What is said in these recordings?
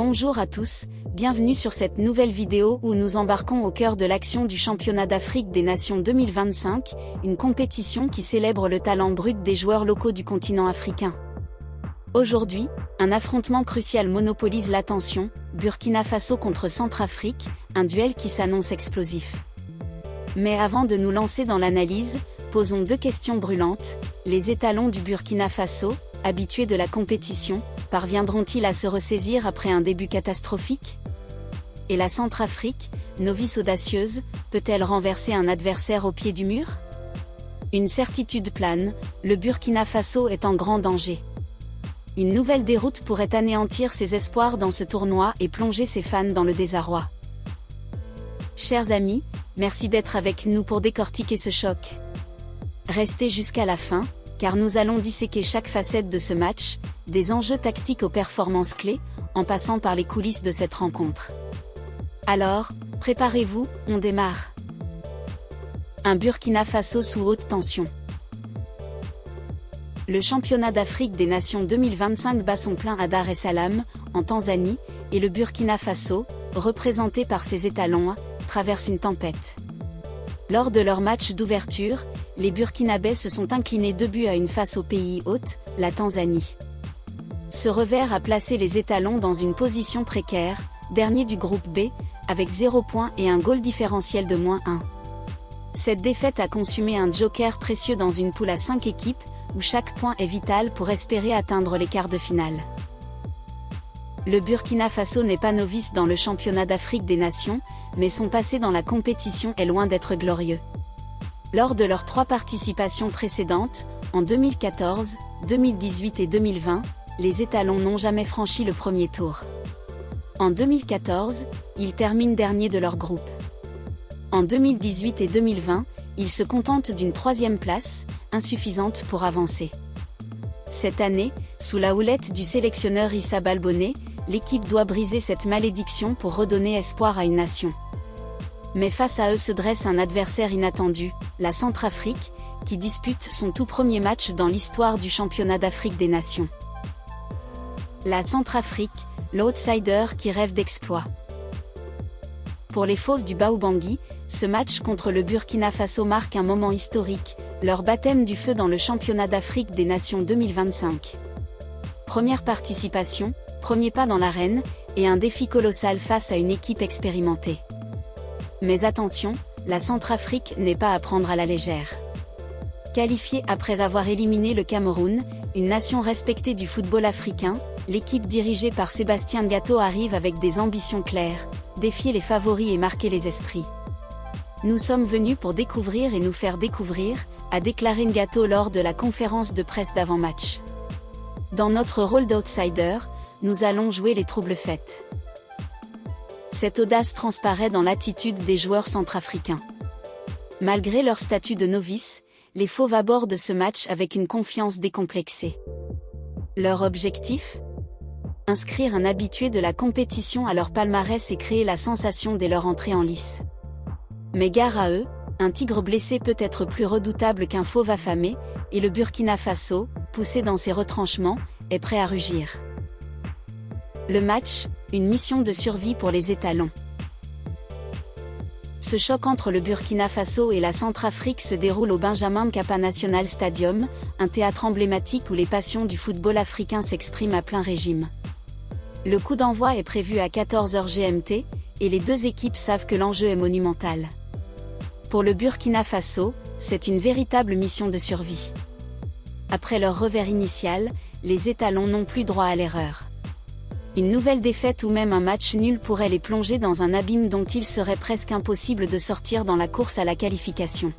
Bonjour à tous, bienvenue sur cette nouvelle vidéo où nous embarquons au cœur de l'action du Championnat d'Afrique des Nations 2025, une compétition qui célèbre le talent brut des joueurs locaux du continent africain. Aujourd'hui, un affrontement crucial monopolise l'attention, Burkina Faso contre Centrafrique, un duel qui s'annonce explosif. Mais avant de nous lancer dans l'analyse, posons deux questions brûlantes. Les étalons du Burkina Faso, habitués de la compétition, parviendront-ils à se ressaisir après un début catastrophique? Et la Centrafrique, novice audacieuse, peut-elle renverser un adversaire au pied du mur? Une certitude plane, le Burkina Faso est en grand danger. Une nouvelle déroute pourrait anéantir ses espoirs dans ce tournoi et plonger ses fans dans le désarroi. Chers amis, merci d'être avec nous pour décortiquer ce choc. Restez jusqu'à la fin, car nous allons disséquer chaque facette de ce match, des enjeux tactiques aux performances clés, en passant par les coulisses de cette rencontre. Alors, préparez-vous, on démarre. Un Burkina Faso sous haute tension. Le championnat d'Afrique des Nations 2025 bat son plein à Dar es Salaam, en Tanzanie, et le Burkina Faso, représenté par ses étalons, traverse une tempête. Lors de leur match d'ouverture, les Burkinabés se sont inclinés 2-1 face au pays hôte, la Tanzanie. Ce revers a placé les étalons dans une position précaire, dernier du groupe B, avec 0 points et un goal différentiel de -1. Cette défaite a consumé un joker précieux dans une poule à 5 équipes, où chaque point est vital pour espérer atteindre les quarts de finale. Le Burkina Faso n'est pas novice dans le championnat d'Afrique des Nations, mais son passé dans la compétition est loin d'être glorieux. Lors de leurs 3 participations précédentes, en 2014, 2018 et 2020, les étalons n'ont jamais franchi le premier tour. En 2014, ils terminent dernier de leur groupe. En 2018 et 2020, ils se contentent d'une 3e place, insuffisante pour avancer. Cette année, sous la houlette du sélectionneur Issa Balbonné, l'équipe doit briser cette malédiction pour redonner espoir à une nation. Mais face à eux se dresse un adversaire inattendu, la Centrafrique, qui dispute son tout premier match dans l'histoire du championnat d'Afrique des Nations. La Centrafrique, l'outsider qui rêve d'exploits. Pour les Fauves du Baoubangui, ce match contre le Burkina Faso marque un moment historique, leur baptême du feu dans le championnat d'Afrique des Nations 2025. Première participation, premier pas dans l'arène, et un défi colossal face à une équipe expérimentée. Mais attention, la Centrafrique n'est pas à prendre à la légère. Qualifiée après avoir éliminé le Cameroun, une nation respectée du football africain, l'équipe dirigée par Sébastien Ngato arrive avec des ambitions claires, défier les favoris et marquer les esprits. Nous sommes venus pour découvrir et nous faire découvrir, a déclaré Ngato lors de la conférence de presse d'avant-match. Dans notre rôle d'outsider, nous allons jouer les troubles-fêtes. Cette audace transparaît dans l'attitude des joueurs centrafricains. Malgré leur statut de novices, les Fauves abordent ce match avec une confiance décomplexée. Leur objectif ? Inscrire un habitué de la compétition à leur palmarès et créer la sensation dès leur entrée en lice. Mais gare à eux, un tigre blessé peut être plus redoutable qu'un fauve affamé, et le Burkina Faso, poussé dans ses retranchements, est prêt à rugir. Le match, une mission de survie pour les étalons. Ce choc entre le Burkina Faso et la Centrafrique se déroule au Benjamin Mkapa National Stadium, un théâtre emblématique où les passions du football africain s'expriment à plein régime. Le coup d'envoi est prévu à 14h GMT, et les deux équipes savent que l'enjeu est monumental. Pour le Burkina Faso, c'est une véritable mission de survie. Après leur revers initial, les étalons n'ont plus droit à l'erreur. Une nouvelle défaite ou même un match nul pourrait les plonger dans un abîme dont il serait presque impossible de sortir dans la course à la qualification.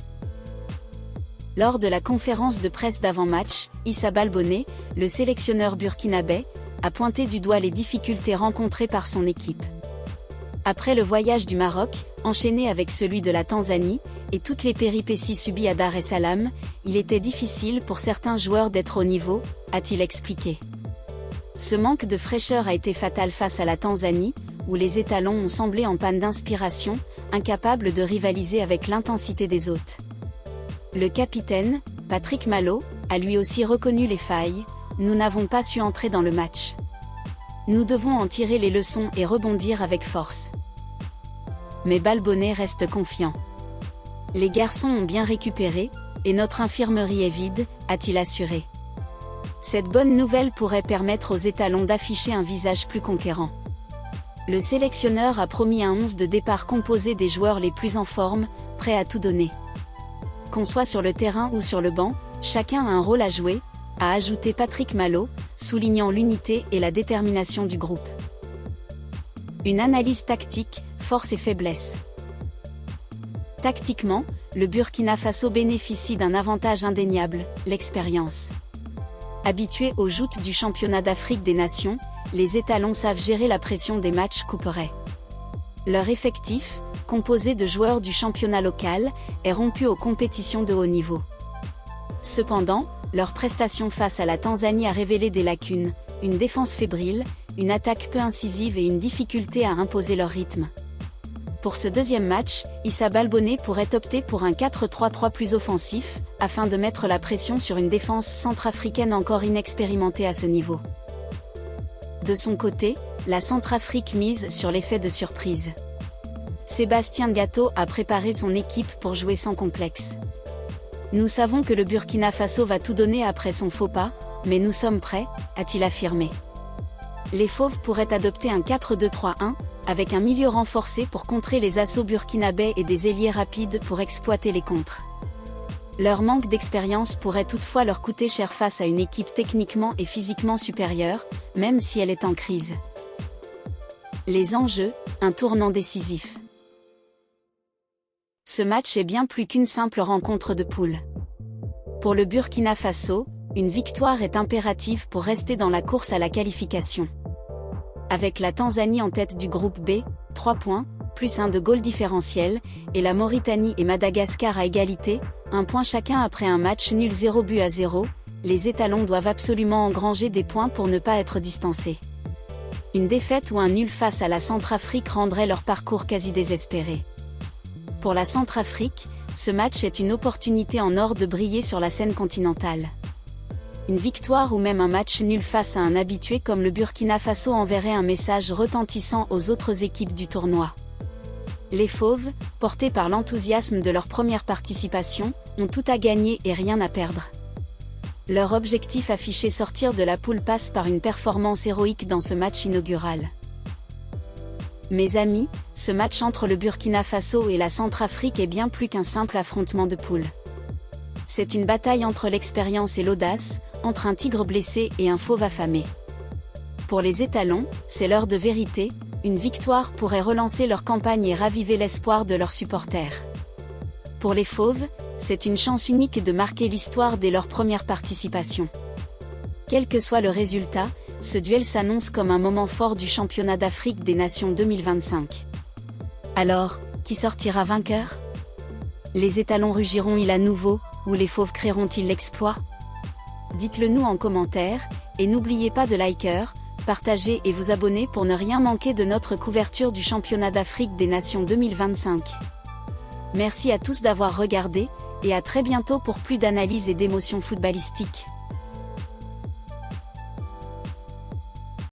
Lors de la conférence de presse d'avant-match, Issa Balbonné, le sélectionneur burkinabé, a pointé du doigt les difficultés rencontrées par son équipe. Après le voyage du Maroc, enchaîné avec celui de la Tanzanie, et toutes les péripéties subies à Dar es Salaam, il était difficile pour certains joueurs d'être au niveau, a-t-il expliqué. Ce manque de fraîcheur a été fatal face à la Tanzanie, où les étalons ont semblé en panne d'inspiration, incapables de rivaliser avec l'intensité des hôtes. Le capitaine, Patrick Malo, a lui aussi reconnu les failles, nous n'avons pas su entrer dans le match. Nous devons en tirer les leçons et rebondir avec force. Mais Balbonnet reste confiant. Les garçons ont bien récupéré, et notre infirmerie est vide, a-t-il assuré. Cette bonne nouvelle pourrait permettre aux étalons d'afficher un visage plus conquérant. Le sélectionneur a promis un 11 de départ composé des joueurs les plus en forme, prêts à tout donner. Qu'on soit sur le terrain ou sur le banc, chacun a un rôle à jouer, a ajouté Patrick Malo, soulignant l'unité et la détermination du groupe. Une analyse tactique, force et faiblesse. Tactiquement, le Burkina Faso bénéficie d'un avantage indéniable, l'expérience. Habitués aux joutes du championnat d'Afrique des Nations, les étalons savent gérer la pression des matchs couperets. Leur effectif, composé de joueurs du championnat local, est rompu aux compétitions de haut niveau. Cependant, leur prestation face à la Tanzanie a révélé des lacunes, une défense fébrile, une attaque peu incisive et une difficulté à imposer leur rythme. Pour ce deuxième match, Issa Balbonnet pourrait opter pour un 4-3-3 plus offensif, afin de mettre la pression sur une défense centrafricaine encore inexpérimentée à ce niveau. De son côté, la Centrafrique mise sur l'effet de surprise. Sébastien Gatto a préparé son équipe pour jouer sans complexe. Nous savons que le Burkina Faso va tout donner après son faux pas, mais nous sommes prêts, a-t-il affirmé. Les Fauves pourraient adopter un 4-2-3-1, avec un milieu renforcé pour contrer les assauts burkinabais et des ailiers rapides pour exploiter les contres. Leur manque d'expérience pourrait toutefois leur coûter cher face à une équipe techniquement et physiquement supérieure, même si elle est en crise. Les enjeux, un tournant décisif. Ce match est bien plus qu'une simple rencontre de poule. Pour le Burkina Faso, une victoire est impérative pour rester dans la course à la qualification. Avec la Tanzanie en tête du groupe B, 3 points, plus 1 de goal différentiel, et la Mauritanie et Madagascar à égalité, 1 point chacun après un match nul 0-0, les étalons doivent absolument engranger des points pour ne pas être distancés. Une défaite ou un nul face à la Centrafrique rendrait leur parcours quasi désespéré. Pour la Centrafrique, ce match est une opportunité en or de briller sur la scène continentale. Une victoire ou même un match nul face à un habitué comme le Burkina Faso enverrait un message retentissant aux autres équipes du tournoi. Les Fauves, portés par l'enthousiasme de leur première participation, ont tout à gagner et rien à perdre. Leur objectif affiché sortir de la poule passe par une performance héroïque dans ce match inaugural. Mes amis, ce match entre le Burkina Faso et la Centrafrique est bien plus qu'un simple affrontement de poule. C'est une bataille entre l'expérience et l'audace, entre un tigre blessé et un fauve affamé. Pour les étalons, c'est l'heure de vérité, une victoire pourrait relancer leur campagne et raviver l'espoir de leurs supporters. Pour les fauves, c'est une chance unique de marquer l'histoire dès leur première participation. Quel que soit le résultat, ce duel s'annonce comme un moment fort du championnat d'Afrique des Nations 2025. Alors, qui sortira vainqueur? Les étalons rugiront-ils à nouveau, ou les fauves créeront-ils l'exploit? Dites-le nous en commentaire, et n'oubliez pas de liker, partager et vous abonner pour ne rien manquer de notre couverture du championnat d'Afrique des Nations 2025. Merci à tous d'avoir regardé, et à très bientôt pour plus d'analyses et d'émotions footballistiques.